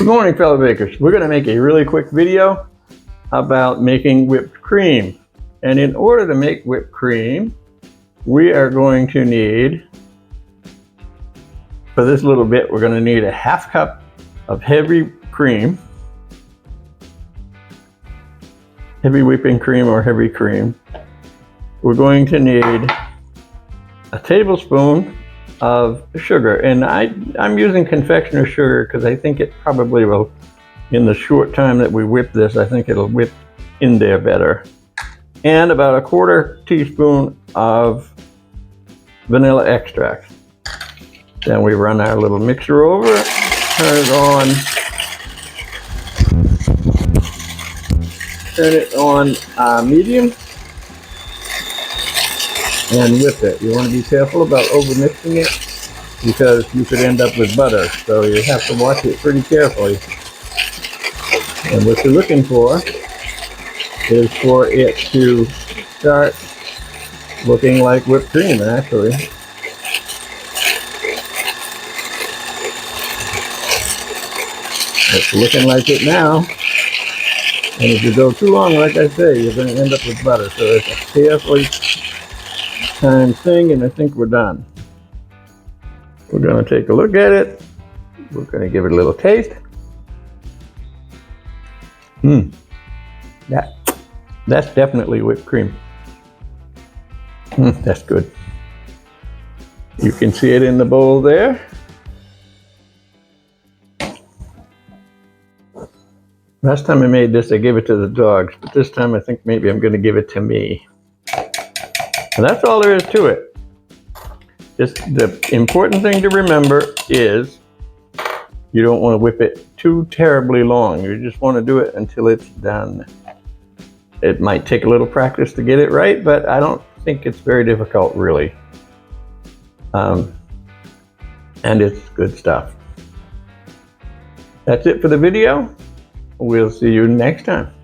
Good morning, fellow bakers. We're going to make a really quick video about making whipped cream. And in order to make whipped cream, we are going to need, for this little bit, we're going to need a half cup of heavy cream, heavy whipping cream or heavy cream. We're going to need a tablespoon of sugar, and I'm using confectioner sugar because I think it probably will, in the short time that we whip this, I think it'll whip in there better. And about a quarter teaspoon of vanilla extract. Then we run our little mixer over, turn it on medium, and whip it. You want to be careful about over mixing it because you could end up with butter, so you have to watch it pretty carefully. And what you're looking for is for it to start looking like whipped cream, actually. It's looking like it now. And if you go too long, like I say, you're going to end up with butter. So it's a carefully timed thing, and I think we're done. We're going to take a look at it. We're going to give it a little taste. That's definitely whipped cream. That's good. You can see it in the bowl there. Last time I made this, I gave it to the dogs, but this time I think maybe I'm going to give it to me. And that's all there is to it. Just the important thing to remember is you don't want to whip it too terribly long. You just want to do it until it's done. It might take a little practice to get it right, but I don't think it's very difficult, really. And it's good stuff. That's it for the video. We'll see you next time.